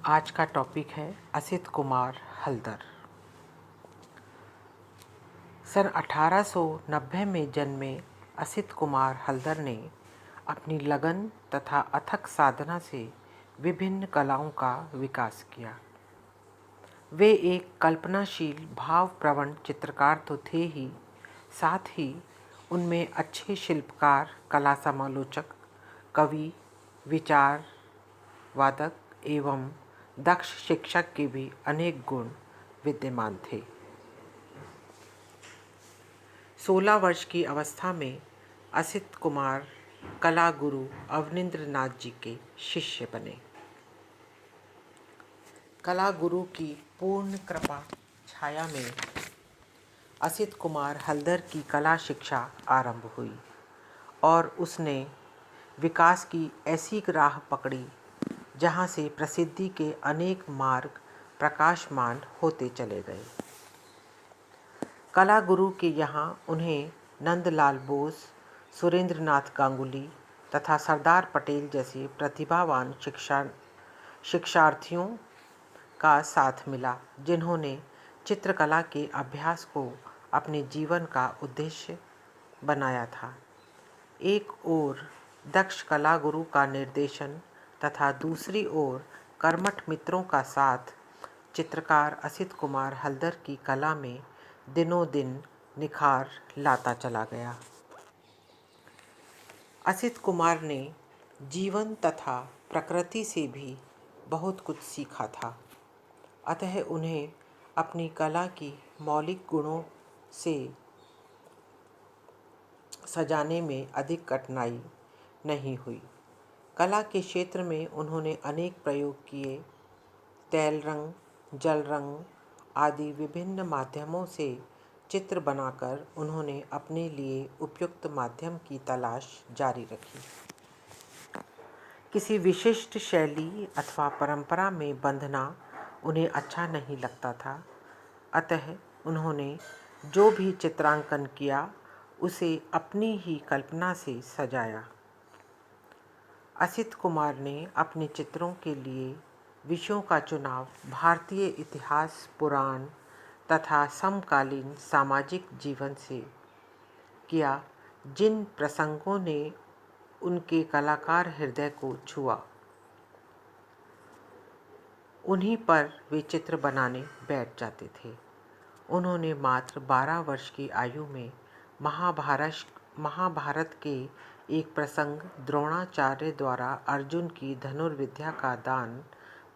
आज का टॉपिक है असित कुमार हल्दर। सन 1890 में जन्मे असित कुमार हल्दर ने अपनी लगन तथा अथक साधना से विभिन्न कलाओं का विकास किया। वे एक कल्पनाशील भावप्रवण चित्रकार तो थे ही, साथ ही उनमें अच्छे शिल्पकार, कला समालोचक, कवि, विचार वादक एवं दक्ष शिक्षक के भी अनेक गुण विद्यमान थे। 16 वर्ष की अवस्था में असित कुमार कला गुरु अवनींद्र नाथ जी के शिष्य बने। कला गुरु की पूर्ण कृपा छाया में असित कुमार हल्दर की कला शिक्षा आरंभ हुई और उसने विकास की ऐसी राह पकड़ी जहाँ से प्रसिद्धि के अनेक मार्ग प्रकाशमान होते चले गए। कला गुरु के यहाँ उन्हें नंदलाल बोस, सुरेंद्र नाथ गांगुली तथा सरदार पटेल जैसे प्रतिभावान शिक्षार्थियों का साथ मिला, जिन्होंने चित्रकला के अभ्यास को अपने जीवन का उद्देश्य बनाया था। एक ओर दक्ष कला गुरु का निर्देशन तथा दूसरी ओर कर्मठ मित्रों का साथ चित्रकार असित कुमार हल्दर की कला में दिनों दिन निखार लाता चला गया। असित कुमार ने जीवन तथा प्रकृति से भी बहुत कुछ सीखा था, अतः उन्हें अपनी कला की मौलिक गुणों से सजाने में अधिक कठिनाई नहीं हुई। कला के क्षेत्र में उन्होंने अनेक प्रयोग किए। तैल रंग, जल रंग आदि विभिन्न माध्यमों से चित्र बनाकर उन्होंने अपने लिए उपयुक्त माध्यम की तलाश जारी रखी। किसी विशिष्ट शैली अथवा परंपरा में बंधना उन्हें अच्छा नहीं लगता था, अतः उन्होंने जो भी चित्रांकन किया उसे अपनी ही कल्पना से सजाया। असित कुमार ने अपने चित्रों के लिए विषयों का चुनाव भारतीय इतिहास, पुराण तथा समकालीन सामाजिक जीवन से किया, जिन प्रसंगों ने उनके कलाकार हृदय को छुआ, उन्हीं पर वे चित्र बनाने बैठ जाते थे। उन्होंने मात्र 12 वर्ष की आयु में महाभारत के एक प्रसंग द्रोणाचार्य द्वारा अर्जुन की धनुर्विद्या का दान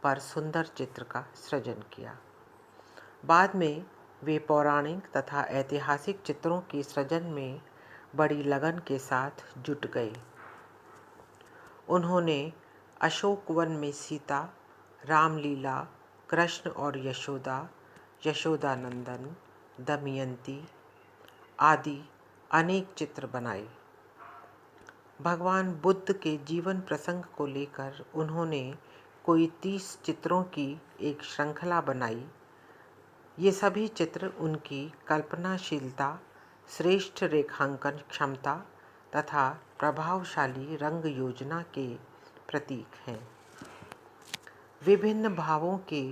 पर सुंदर चित्र का सृजन किया। बाद में वे पौराणिक तथा ऐतिहासिक चित्रों के सृजन में बड़ी लगन के साथ जुट गए। उन्होंने अशोकवन में सीता, रामलीला, कृष्ण और यशोदा, यशोदानंदन, दमयंती आदि अनेक चित्र बनाए। भगवान बुद्ध के जीवन प्रसंग को लेकर उन्होंने कोई 30 चित्रों की एक श्रृंखला बनाई। ये सभी चित्र उनकी कल्पनाशीलता, श्रेष्ठ रेखांकन क्षमता तथा प्रभावशाली रंग योजना के प्रतीक हैं। विभिन्न भावों के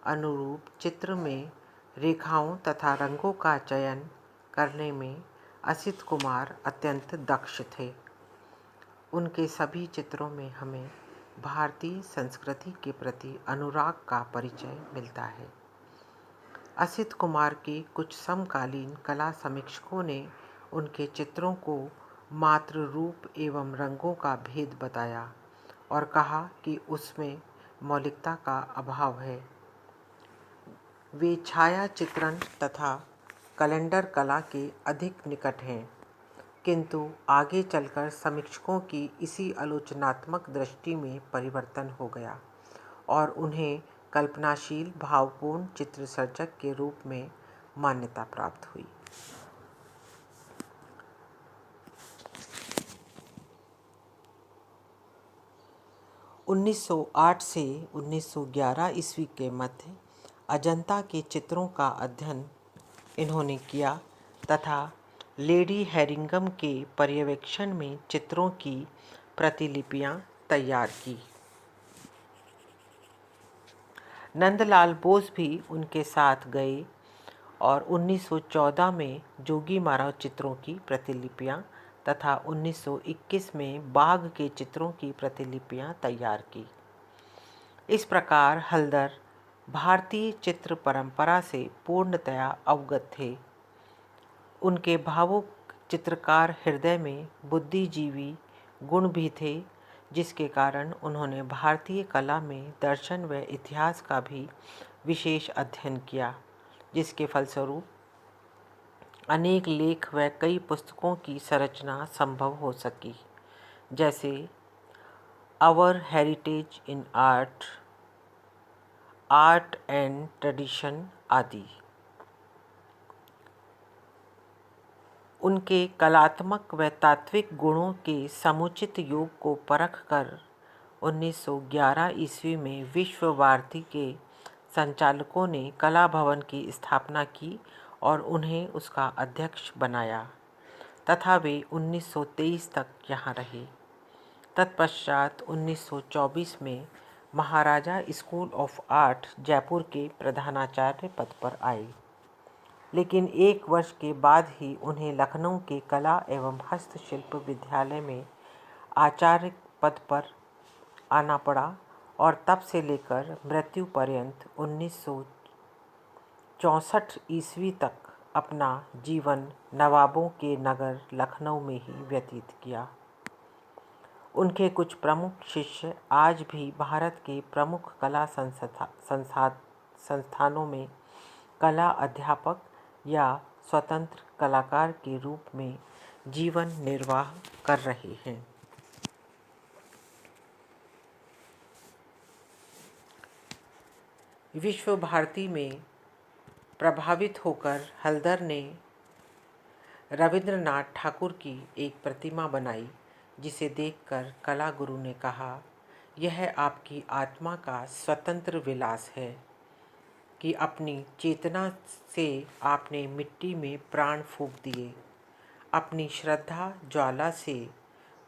अनुरूप चित्र में रेखाओं तथा रंगों का चयन करने में असित कुमार अत्यंत दक्ष थे। उनके सभी चित्रों में हमें भारतीय संस्कृति के प्रति अनुराग का परिचय मिलता है। असित कुमार के कुछ समकालीन कला समीक्षकों ने उनके चित्रों को मात्र रूप एवं रंगों का भेद बताया और कहा कि उसमें मौलिकता का अभाव है। वे छाया चित्रण तथा कैलेंडर कला के अधिक निकट हैं, किंतु आगे चलकर समीक्षकों की इसी आलोचनात्मक दृष्टि में परिवर्तन हो गया और उन्हें कल्पनाशील भावपूर्ण चित्र सर्जक के रूप में मान्यता प्राप्त हुई। (1908 से 1911 ईस्वी के मध्य अजंता के चित्रों का अध्ययन इन्होंने किया तथा लेडी हैरिंगम के पर्यवेक्षण में चित्रों की प्रतिलिपियां तैयार की। नंदलाल बोस भी उनके साथ गए और 1914 में जोगी मारा चित्रों की प्रतिलिपियां तथा 1921 में बाघ के चित्रों की प्रतिलिपियां तैयार की। इस प्रकार हल्दर भारतीय चित्र परंपरा से पूर्णतया अवगत थे। उनके भावुक चित्रकार हृदय में बुद्धिजीवी गुण भी थे, जिसके कारण उन्होंने भारतीय कला में दर्शन व इतिहास का भी विशेष अध्ययन किया, जिसके फलस्वरूप अनेक लेख व कई पुस्तकों की संरचना संभव हो सकी, जैसे our heritage in art, art and tradition आदि। उनके कलात्मक व तात्विक गुणों के समुचित योग को परखकर 1911 ईस्वी में विश्व भारती के संचालकों ने कला भवन की स्थापना की और उन्हें उसका अध्यक्ष बनाया तथा वे 1923 तक यहाँ रहे। तत्पश्चात 1924 में महाराजा स्कूल ऑफ आर्ट जयपुर के प्रधानाचार्य पद पर आए, लेकिन एक वर्ष के बाद ही उन्हें लखनऊ के कला एवं हस्तशिल्प विद्यालय में आचार्य पद पर आना पड़ा और तब से लेकर मृत्यु पर्यंत 1964 ईस्वी तक अपना जीवन नवाबों के नगर लखनऊ में ही व्यतीत किया। उनके कुछ प्रमुख शिष्य आज भी भारत के प्रमुख कला संस्थानों में कला अध्यापक या स्वतंत्र कलाकार के रूप में जीवन निर्वाह कर रहे हैं। विश्व भारती में प्रभावित होकर हल्दर ने रविंद्रनाथ ठाकुर की एक प्रतिमा बनाई, जिसे देखकर कला गुरु ने कहा, यह आपकी आत्मा का स्वतंत्र विलास है कि अपनी चेतना से आपने मिट्टी में प्राण फूंक दिए, अपनी श्रद्धा ज्वाला से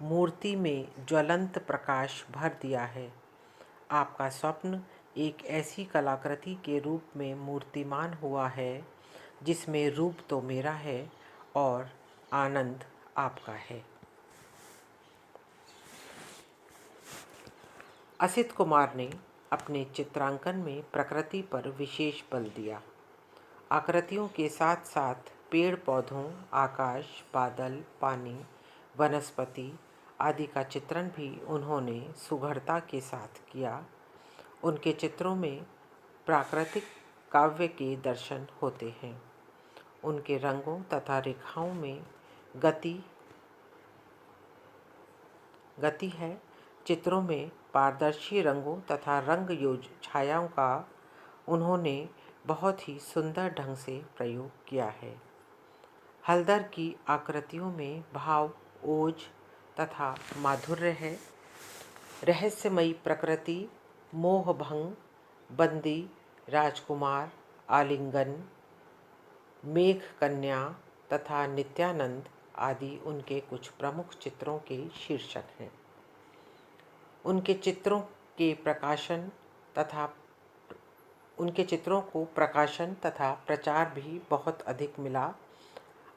मूर्ति में ज्वलंत प्रकाश भर दिया है। आपका स्वप्न एक ऐसी कलाकृति के रूप में मूर्तिमान हुआ है जिसमें रूप तो मेरा है और आनंद आपका है। असित कुमार ने अपने चित्रांकन में प्रकृति पर विशेष बल दिया। आकृतियों के साथ साथ पेड़ पौधों, आकाश, बादल, पानी, वनस्पति आदि का चित्रण भी उन्होंने सुघड़ता के साथ किया। उनके चित्रों में प्राकृतिक काव्य के दर्शन होते हैं। उनके रंगों तथा रेखाओं में गति है। चित्रों में पारदर्शी रंगों तथा रंग छायाओं का उन्होंने बहुत ही सुंदर ढंग से प्रयोग किया है। हल्दर की आकृतियों में भाव, ओज तथा माधुर्य है। रहस्यमयी प्रकृति, मोहभंग, बंदी, राजकुमार, आलिंगन, मेघ कन्या तथा नित्यानंद आदि उनके कुछ प्रमुख चित्रों के शीर्षक हैं। उनके चित्रों को प्रकाशन तथा प्रचार भी बहुत अधिक मिला।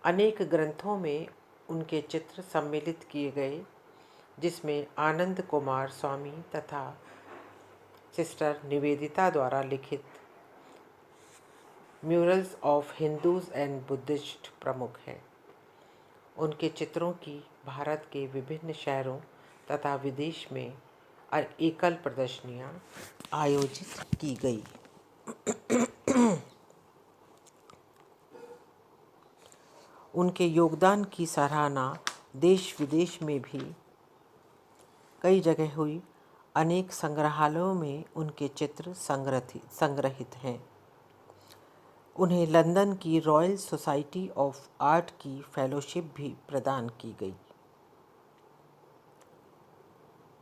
अनेक ग्रंथों में उनके चित्र सम्मिलित किए गए, जिसमें आनंद कुमार स्वामी तथा सिस्टर निवेदिता द्वारा लिखित murals of Hindus and Buddhist प्रमुख हैं। उनके चित्रों की भारत के विभिन्न शहरों तथा विदेश में एकल प्रदर्शनियां आयोजित की गई। उनके योगदान की सराहना देश विदेश में भी कई जगह हुई। अनेक संग्रहालयों में उनके चित्र संग्रहित हैं। उन्हें लंदन की रॉयल सोसाइटी ऑफ आर्ट की फेलोशिप भी प्रदान की गई।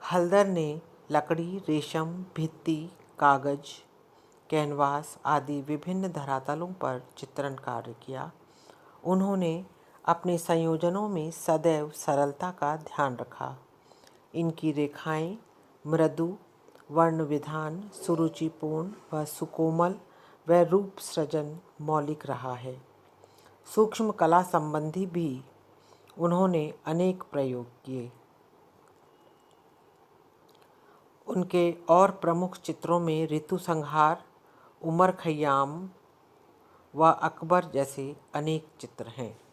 हल्दर ने लकड़ी, रेशम, भित्ति, कागज, कैनवास आदि विभिन्न धरातलों पर चित्रण कार्य किया। उन्होंने अपने संयोजनों में सदैव सरलता का ध्यान रखा। इनकी रेखाएं मृदु वर्ण विधान सुरुचिपूर्ण व सुकोमल व रूप सृजन मौलिक रहा है। सूक्ष्म कला संबंधी भी उन्होंने अनेक प्रयोग किए। उनके और प्रमुख चित्रों में ऋतु संहार, उमर खयाम व अकबर जैसे अनेक चित्र हैं।